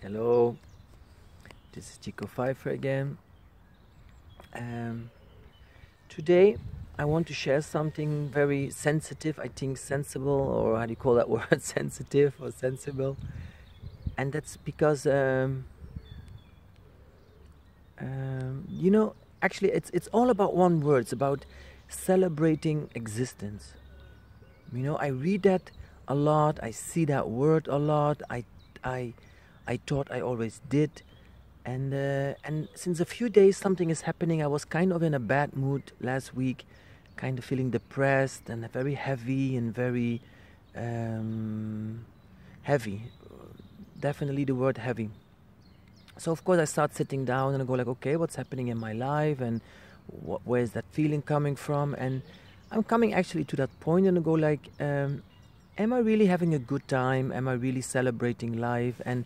Hello, this is Chico Pfeiffer again. Um, Today I want to share something very sensitive, I think sensible, or how do you call that word, sensitive or sensible? And that's because, you know, actually it's all about one word, it's about celebrating existence. You know, I read that a lot, I see that word a lot, I, I thought I always did. And since a few days something is happening, I was kind of in a bad mood last week, kind of feeling depressed and very heavy and very um, heavy. Definitely the word heavy. So of course I start sitting down and I go like, okay, what's happening in my life and where's that feeling coming from? And I'm coming actually to that point and I go like, am I really having a good time? Am I really celebrating life? And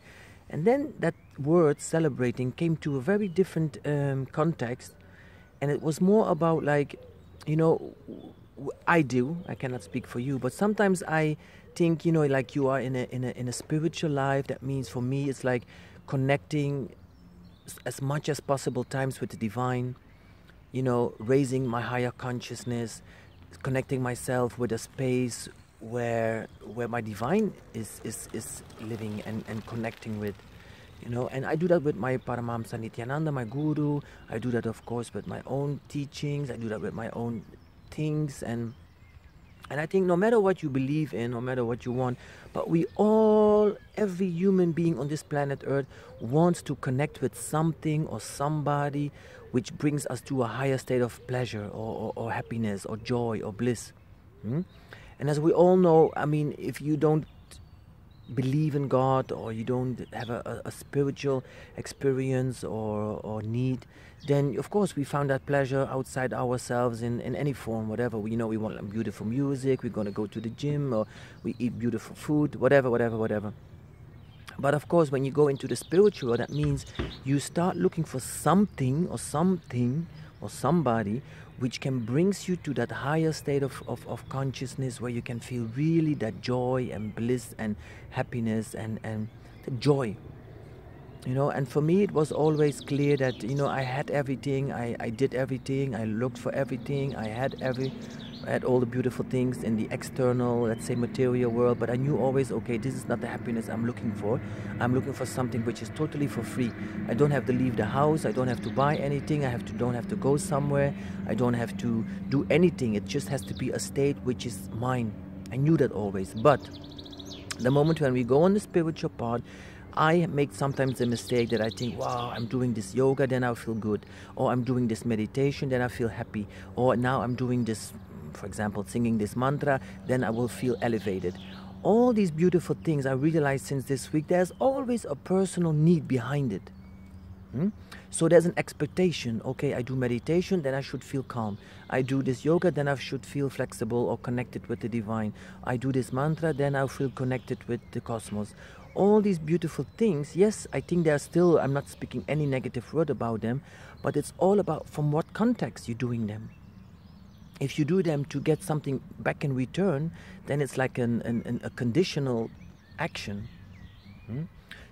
then that word celebrating came to a very different context, and it was more about like, you know, I cannot speak for you, but sometimes I think, you know, like you are in a spiritual life. That means for me it's like connecting as much as possible times with the divine, you know, raising my higher consciousness, connecting myself with a space where my divine is living and connecting with, you know. And I do that with my Paramahamsa Nityananda, my guru. I do that of course with my own teachings. I do that with my own things. And I think no matter what you believe in, no matter what you want, but we all, every human being on this planet Earth wants to connect with something or somebody which brings us to a higher state of pleasure or happiness or joy or bliss. Hmm? And as we all know, I mean, if you don't believe in God or you don't have a spiritual experience or need, then of course we found that pleasure outside ourselves in any form, whatever. We, you know, we want beautiful music, we're going to go to the gym, or we eat beautiful food, whatever. But of course, when you go into the spiritual, that means you start looking for something or somebody which can brings you to that higher state of consciousness where you can feel really that joy and bliss and happiness and the joy. You know, and for me it was always clear that, you know, I had everything, I did everything, I looked for everything, I had all the beautiful things in the external, let's say, material world, but I knew always, okay, this is not the happiness I'm looking for. I'm looking for something which is totally for free. I don't have to leave the house, I don't have to buy anything, don't have to go somewhere, I don't have to do anything. It just has to be a state which is mine. I knew that always. But the moment when we go on the spiritual part, I make sometimes the mistake that I think, wow, I'm doing this yoga, then I'll feel good. Or I'm doing this meditation, then I feel happy. Or now I'm doing this, for example, singing this mantra, then I will feel elevated. All these beautiful things I realized since this week, there's always a personal need behind it. Hmm? So there's an expectation. Okay, I do meditation, then I should feel calm. I do this yoga, then I should feel flexible or connected with the divine. I do this mantra, then I'll feel connected with the cosmos. All these beautiful things, yes, I think they're still, I'm not speaking any negative word about them, but it's all about from what context you're doing them. If you do them to get something back in return, then it's like a conditional action. Hmm?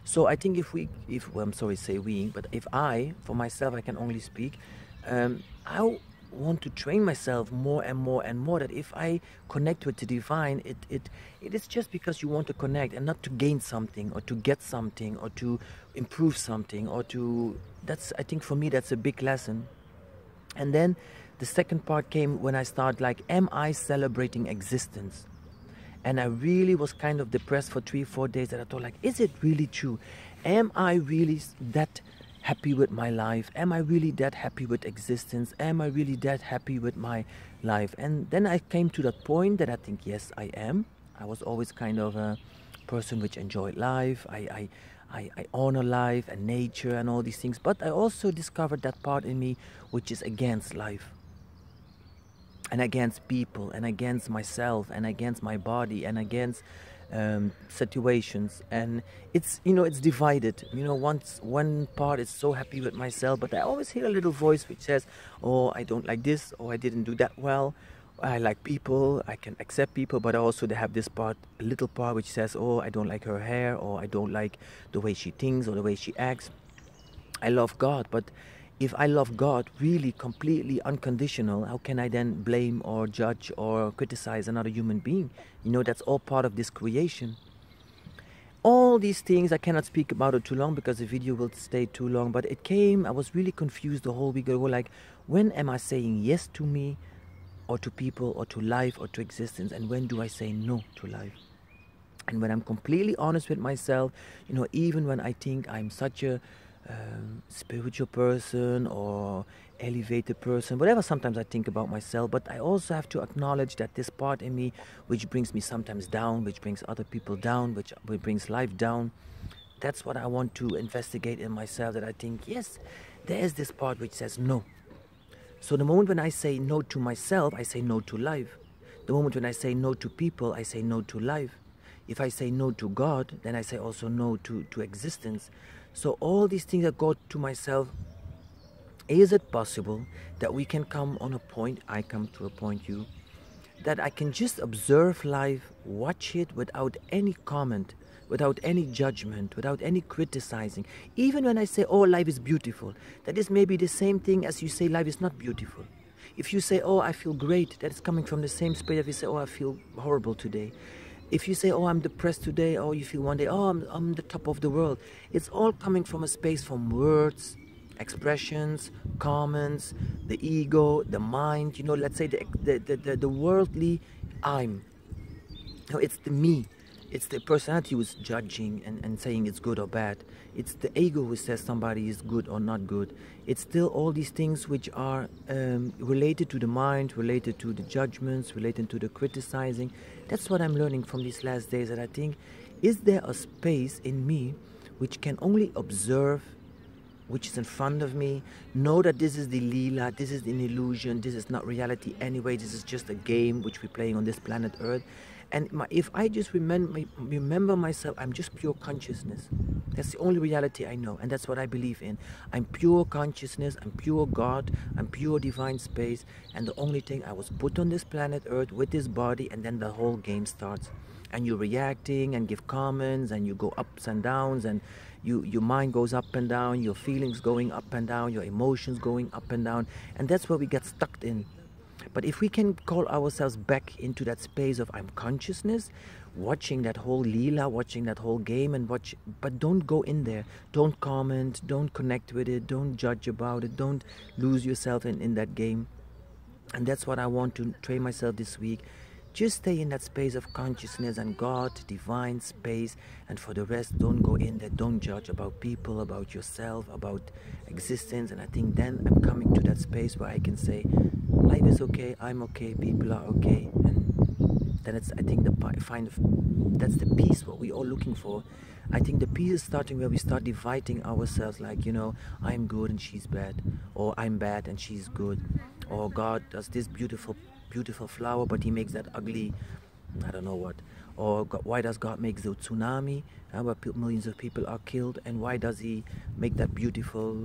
So I think well, I'm sorry, say we, but if I, for myself, I can only speak, I want to train myself more and more and more that if I connect with the divine, it is just because you want to connect and not to gain something or to get something or to improve something or to, that's, I think for me, that's a big lesson. And then the second part came when I start like, am I celebrating existence? And I really was kind of depressed for 3-4 days that I thought like, is it really true? Am I really that happy with my life? Am I really that happy with existence? Am I really that happy with my life? And then I came to that point that I think, yes, I am. I was always kind of a person which enjoyed life. I honor life and nature and all these things. But I also discovered that part in me which is against life, and against people, and against myself, and against my body, and against situations. And it's, you know, it's divided. You know, once one part is so happy with myself, but I always hear a little voice which says, oh, I don't like this, or I didn't do that well, I like people, I can accept people, but also they have this part, a little part which says, oh, I don't like her hair, or I don't like the way she thinks or the way she acts. I love God, but if I love God really completely unconditional, how can I then blame or judge or criticize another human being? You know, that's all part of this creation. All these things, I cannot speak about it too long because the video will stay too long, but it came, I was really confused the whole week ago, like, when am I saying yes to me, or to people, or to life, or to existence, and when do I say no to life? And when I'm completely honest with myself, you know, even when I think I'm such a spiritual person or elevated person, whatever sometimes I think about myself, but I also have to acknowledge that this part in me which brings me sometimes down, which brings other people down, which brings life down, that's what I want to investigate in myself, that I think, yes, there is this part which says no. So the moment when I say no to myself, I say no to life. The moment when I say no to people, I say no to life. If I say no to God, then I say also no to existence. So all these things that go to myself, is it possible that we can come on a point, I come to a point, you, that I can just observe life, watch it without any comment, without any judgment, without any criticizing. Even when I say, oh, life is beautiful, that is maybe the same thing as you say life is not beautiful. If you say, oh, I feel great, that is coming from the same space if you say, oh, I feel horrible today. If you say, oh, I'm depressed today, or you feel one day, oh, I'm the top of the world. It's all coming from a space, from words, expressions, comments, the ego, the mind, you know, let's say the worldly I'm. No, it's the me. It's the personality who's judging and saying it's good or bad. It's the ego who says somebody is good or not good. It's still all these things which are related to the mind, related to the judgments, related to the criticizing. That's what I'm learning from these last days, that I think, is there a space in me which can only observe, which is in front of me, know that this is the Leela, this is an illusion, this is not reality anyway, this is just a game which we're playing on this planet Earth. And if I just remember myself, I'm just pure consciousness. That's the only reality I know, and that's what I believe in. I'm pure consciousness, I'm pure God, I'm pure divine space, and the only thing, I was put on this planet Earth with this body, and then the whole game starts. And you're reacting and give comments, and you go ups and downs, and your mind goes up and down, your feelings going up and down, your emotions going up and down, and that's where we get stuck in. But if we can call ourselves back into that space of I'm consciousness, watching that whole Leela, watching that whole game, and watch, but don't go in there, don't comment, don't connect with it, don't judge about it, don't lose yourself in that game. And that's what I want to train myself this week. Just stay in that space of consciousness and God, divine space, and for the rest, don't go in there, don't judge about people, about yourself, about existence. And I think then I'm coming to that space where I can say, life is okay, I'm okay, people are okay, and then it's, I think, that's the peace what we're all looking for. I think the peace is starting where we start dividing ourselves, like, you know, I'm good and she's bad, or I'm bad and she's good, or God does this beautiful flower, but he makes that ugly, I don't know what. Or God, why does God make the tsunami where millions of people are killed, and why does he make that beautiful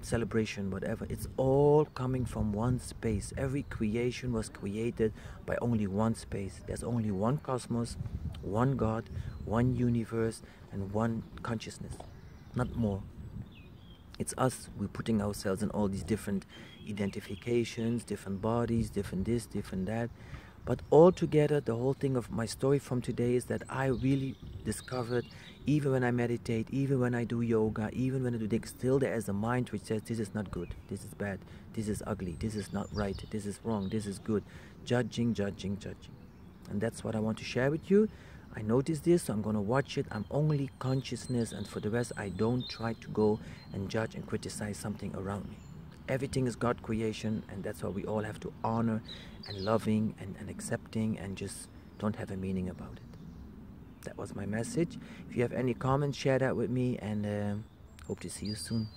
celebration, whatever. It's all coming from one space. Every creation was created by only one space. There's only one cosmos, one God, one universe, and one consciousness, not more. It's us, we're putting ourselves in all these different identifications, different bodies, different this, different that. But all together, the whole thing of my story from today is that I really discovered, even when I meditate, even when I do yoga, even when I do things, still there is a mind which says this is not good, this is bad, this is ugly, this is not right, this is wrong, this is good. Judging, judging, judging. And that's what I want to share with you. I noticed this, so I'm going to watch it. I'm only consciousness, and for the rest, I don't try to go and judge and criticize something around me. Everything is God creation, and that's why we all have to honor and loving and accepting, and just don't have a meaning about it. That was my message. If you have any comments, share that with me, and hope to see you soon.